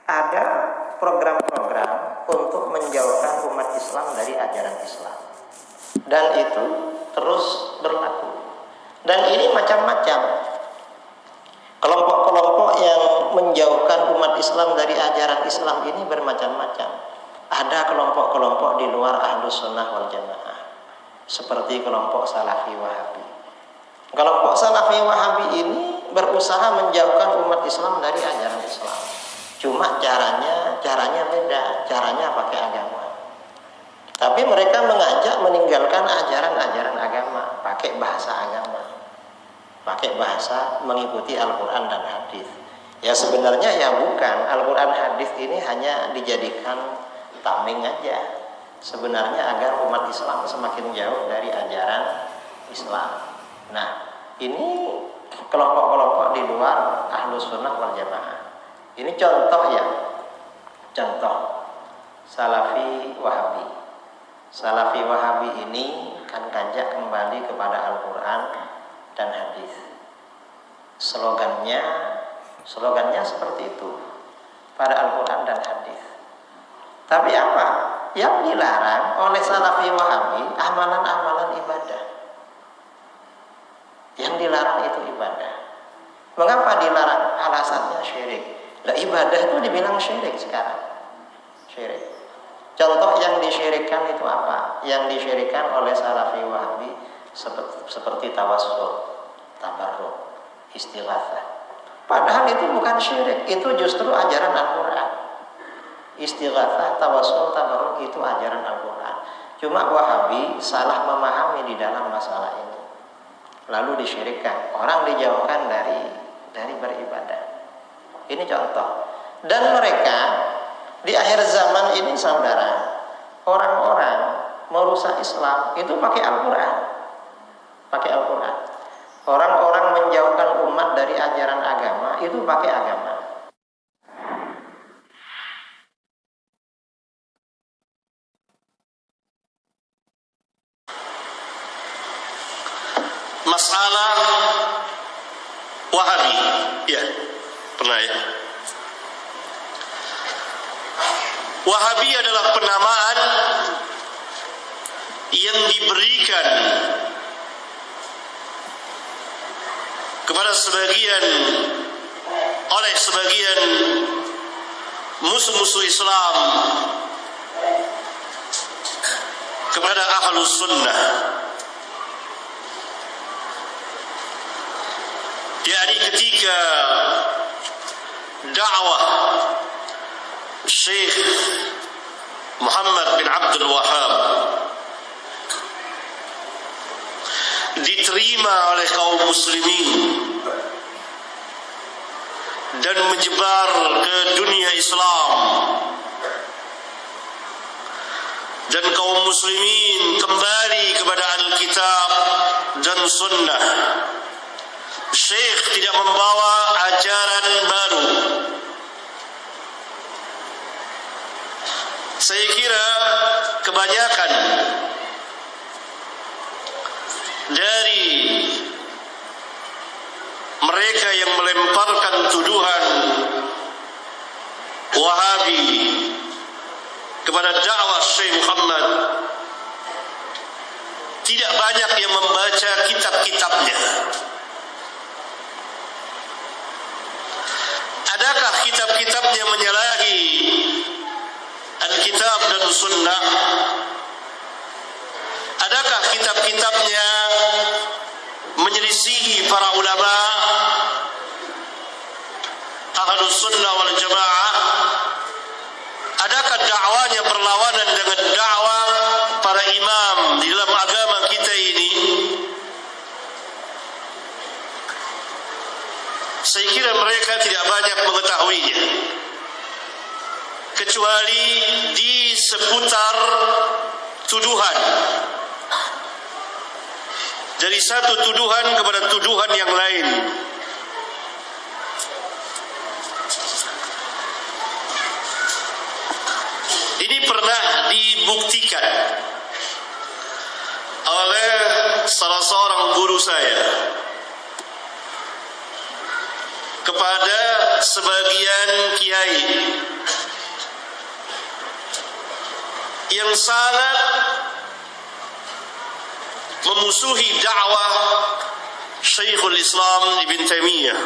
ada program-program untuk menjauhkan umat Islam dari ajaran Islam, dan itu terus berlaku. Dan ini macam-macam. Kelompok-kelompok yang menjauhkan umat Islam dari ajaran Islam ini bermacam-macam. Ada kelompok-kelompok di luar Ahlus Sunnah wal Jamaah, seperti kelompok Salafi Wahabi. Kelompok Salafi Wahabi ini berusaha menjauhkan umat Islam dari ajaran Islam. Cuma caranya beda, caranya pakai agama. Tapi mereka mengajak meninggalkan ajaran-ajaran agama, pakai bahasa agama, pakai bahasa mengikuti Al-Quran dan hadis. Ya sebenarnya ya bukan, Al-Quran hadis ini hanya dijadikan tameng aja. Sebenarnya agar umat Islam semakin jauh dari ajaran Islam. Nah, ini kelompok-kelompok di luar Ahlus Sunnah wal Jamaah. Ini contoh ya, contoh Salafi Wahabi. Salafi Wahabi ini kan ngajak kembali kepada Al-Quran dan hadis. Slogannya seperti itu, pada Al-Quran dan hadis. Tapi apa yang dilarang oleh Salafi Wahabi? Amalan-amalan ibadah. Yang dilarang itu ibadah. Mengapa dilarang? Alasannya syirik. Lah ibadah itu dibilang syirik sekarang. Syirik. Contoh yang disyirikkan itu apa? Yang disyirikkan oleh Salafi Wahabi seperti tawassul, tabarruk, istighatsah. Padahal itu bukan syirik, itu justru ajaran Al-Quran. Istighatsah, tawassul, tabarruk itu ajaran Al-Quran. Cuma Wahabi salah memahami di dalam masalah ini, lalu disyirikkan. Orang dijauhkan dari beribadah. Ini contoh. Dan mereka di akhir zaman ini, saudara, orang-orang merusak Islam itu pakai Al-Quran. Pakai Al-Quran. Orang-orang menjauhkan umat dari ajaran agama itu pakai agama. Masalah Wahabi, ya, pernah ya. Wahabi adalah penamaan yang diberikan kepada oleh sebagian musuh-musuh Islam kepada Ahlus Sunnah, yakni ketika dakwah Syekh Muhammad bin Abdul Wahhab diterima oleh kaum muslimin dan menyebar ke dunia Islam, dan kaum muslimin kembali kepada Alkitab dan Sunnah. Syekh tidak membawa ajaran baru. Saya kira kebanyakan dari mereka yang melemparkan tuduhan Wahabi kepada dakwah Syekh Muhammad tidak banyak yang membaca kitab-kitabnya. Adakah kitab-kitabnya menyalahi Alkitab dan Sunnah? Adakah kitab-kitabnya menyelisihi para ulama Ahlus Sunnah wal Jamaah? Adakah dakwanya berlawanan dengan dakwah para imam di dalam agama kita ini? Saya kira mereka tidak banyak mengetahuinya, kecuali di seputar tuduhan, dari satu tuduhan kepada tuduhan yang lain. Ini pernah dibuktikan oleh salah seorang guru saya kepada sebagian kiai yang sangat memusuhi dakwah Syekhul Islam Ibn Taimiyah,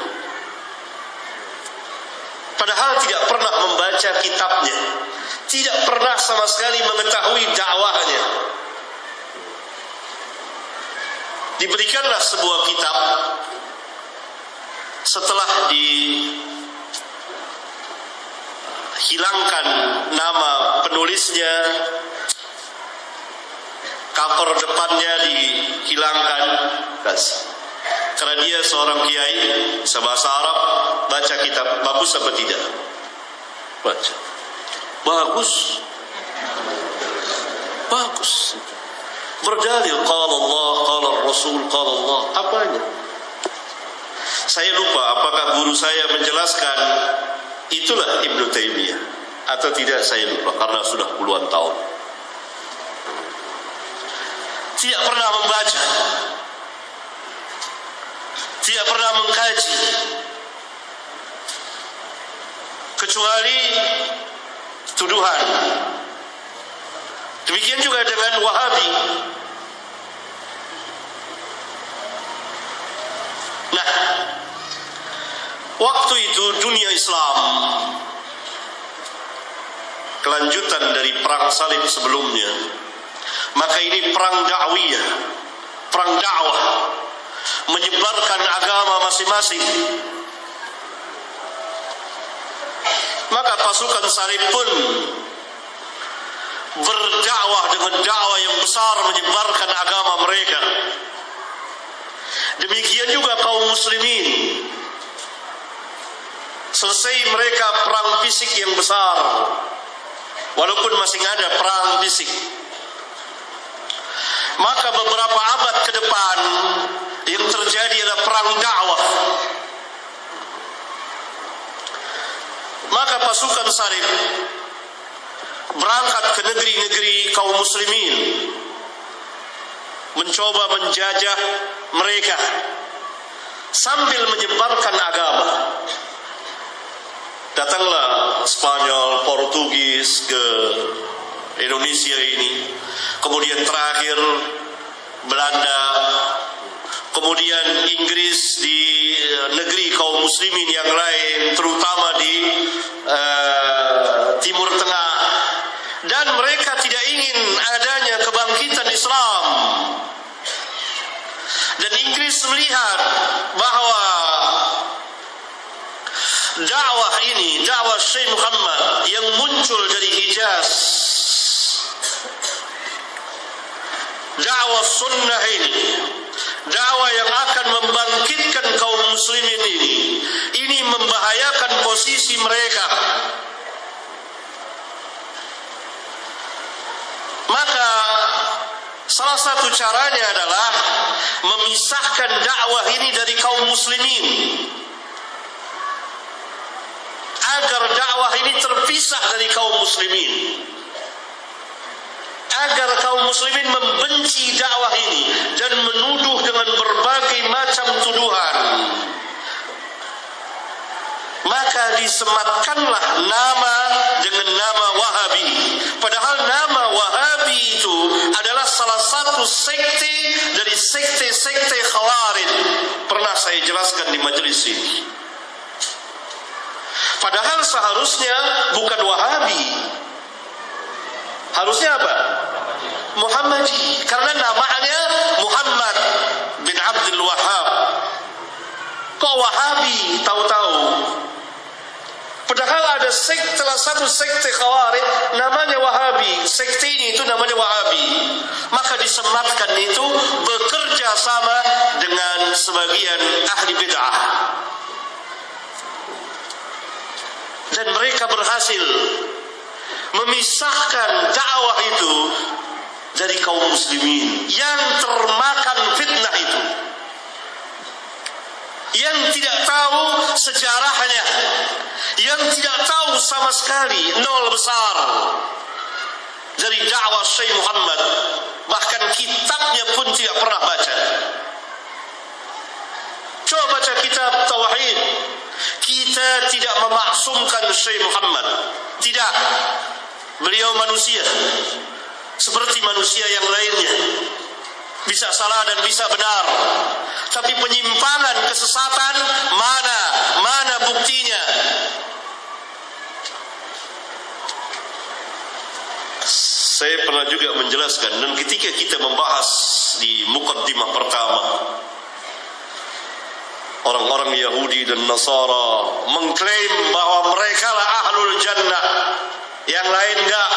padahal tidak pernah membaca kitabnya, tidak pernah sama sekali mengetahui dakwahnya. Diberikanlah sebuah kitab setelah dihilangkan nama penulisnya, cover depannya dihilangkan, karena dia seorang kiai bisa bahasa Arab. Baca kitab, bagus apa tidak? Baca, bagus, bagus. Berdalil qala Allah, qala Rasul, qala Allah. Apanya? Saya lupa apakah guru saya menjelaskan itulah Ibnu Taimiyah atau tidak, saya lupa karena sudah puluhan tahun. Tidak pernah membaca, tidak pernah mengkaji, kecuali tuduhan. Demikian juga dengan Wahabi. Nah, waktu itu dunia Islam, kelanjutan dari perang salib sebelumnya, maka ini perang dakwiyah, perang dakwah, menyebarkan agama masing-masing. Maka pasukan salib pun berdakwah dengan dakwah yang besar, menyebarkan agama mereka. Demikian juga kaum muslimin. Selesai mereka perang fisik yang besar, walaupun masih ada perang fisik, maka beberapa abad ke depan yang terjadi adalah perang dakwah. Maka pasukan salib berangkat ke negeri-negeri kaum muslimin, mencoba menjajah mereka sambil menyebarkan agama. Datanglah Spanyol, Portugis ke Indonesia ini, kemudian terakhir Belanda, kemudian Inggris di negeri kaum muslimin yang lain, terutama di Timur Tengah. Dan mereka tidak ingin adanya kebangkitan Islam. Dan Inggris melihat bahwa dakwah ini, dakwah Syekh Muhammad yang muncul dari Hijaz, dakwah sunnah ini, dakwah yang akan membangkitkan kaum muslimin ini membahayakan posisi mereka. Maka salah satu caranya adalah memisahkan dakwah ini dari kaum muslimin, agar dakwah ini terpisah dari kaum muslimin, agar kaum muslimin membenci dakwah ini dan menuduh dengan berbagai macam tuduhan. Maka disematkanlah nama dengan nama Wahabi. Padahal nama Wahabi itu adalah salah satu sekte dari sekte-sekte Khawarij. Pernah saya jelaskan di majelis ini. Padahal seharusnya bukan Wahabi. Harusnya apa? Muhammadi. Karena namanya Muhammad bin Abdul Wahhab. Kok Wahabi tahu-tahu? Padahal ada sekte, salah satu sekte Khawarij namanya Wahabi. Sekte ini itu namanya Wahabi. Maka disematkan itu bekerja sama dengan sebagian ahli bid'ah. Dan mereka berhasil memisahkan dakwah itu dari kaum muslimin yang termakan fitnah itu, yang tidak tahu sejarahnya, yang tidak tahu sama sekali, nol besar dari dakwah Syekh Muhammad, bahkan kitabnya pun tidak pernah baca. Coba baca kitab Tauhid. Kita tidak memaksumkan Syekh Muhammad, tidak. Beliau manusia, seperti manusia yang lainnya. Bisa salah dan bisa benar. Tapi penyimpangan, kesesatan, mana buktinya? Saya pernah juga menjelaskan, dan ketika kita membahas di mukaddimah pertama, orang-orang Yahudi dan Nasara mengklaim bahwa mereka lah ahlul jannah, yang lain enggak.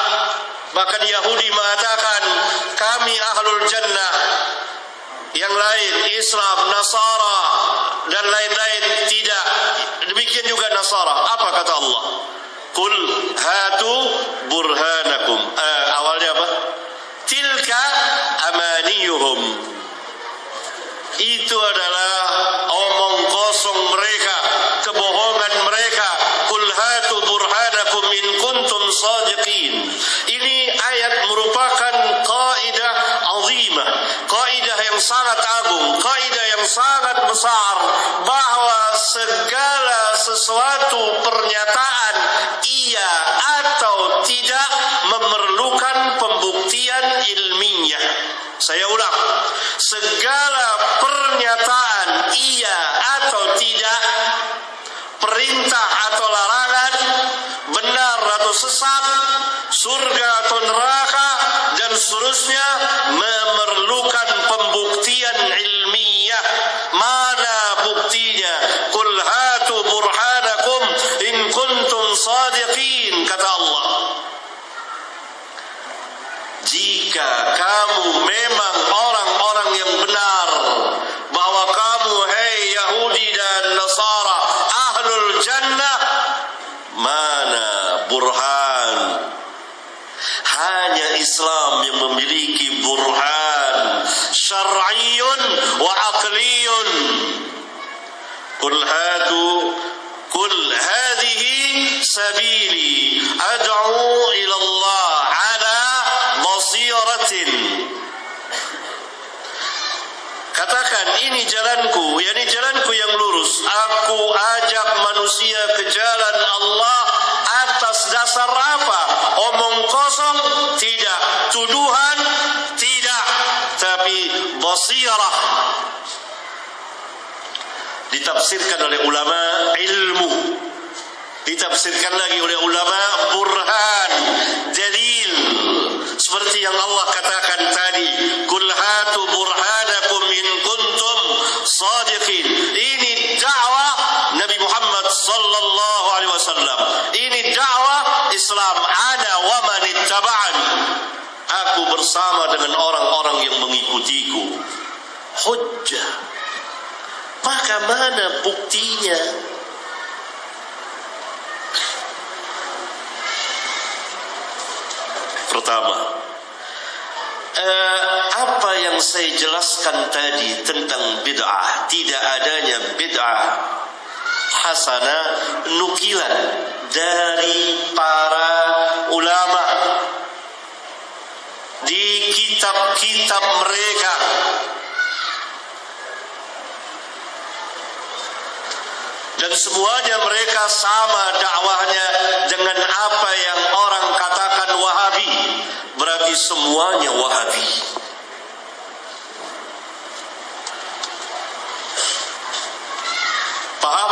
Bahkan Yahudi mengatakan kami ahlul jannah, yang lain Islam, Nasara dan lain-lain tidak. Demikian juga Nasara. Apa kata Allah? Qul hatu burhanakum. Awalnya apa? Tilka amaniyuhum. Itu adalah omong kosong mereka, kebohongan mereka. Qul hatu burhanakum in kuntum sadiqin. Ini ayat merupakan kaidah azimah, kaidah yang sangat agung, kaidah yang sangat besar, bahwa segala sesuatu pernyataan iya atau tidak memerlukan pembuktian ilmiah. Saya ulang, segala pernyataan iya atau tidak, perintah atau larangan, benar atau sesat, surga atau neraka, dan seterusnya memerlukan pembuktian ilmiah. Mana buktinya? Qul hatu burhanakum in kuntum sadiqin, kata Allah. Jika kamu memang orang-orang yang benar, bahwa kamu, hei Yahudi dan Nasara, ahlul jannah, mana burhan? Hanya Islam yang memiliki burhan syar'iyyun wa aqliyyun. Qul hadhihi sabili ad'u ila Allah ala basiratin. Katakan, ini jalanku, yakni jalanku yang lurus. Aku ajak manusia ke jalan Allah atas dasar apa? Omong kosong? Tidak. Tuduhan? Tidak. Tapi basirah. Ditafsirkan oleh ulama ilmu, ditafsirkan lagi oleh ulama burhan, dalil. Seperti yang Allah katakan tadi, Qul hatu burhanakum in kuntum sadiqin. Ini dakwah Nabi Muhammad sallallahu alaihi wasallam. Ini dakwah Islam. Ana wa man ittaba'ani. Aku bersama dengan orang-orang yang mengikutiku. Hujjah. Maka mana buktinya? Pertama, apa yang saya jelaskan tadi tentang bid'ah, tidak adanya bid'ah hasanah, nukilan dari para ulama di kitab-kitab mereka. Dan semuanya mereka sama dakwahnya dengan apa yang orang katakan Wahabi. Berarti semuanya Wahabi. Paham?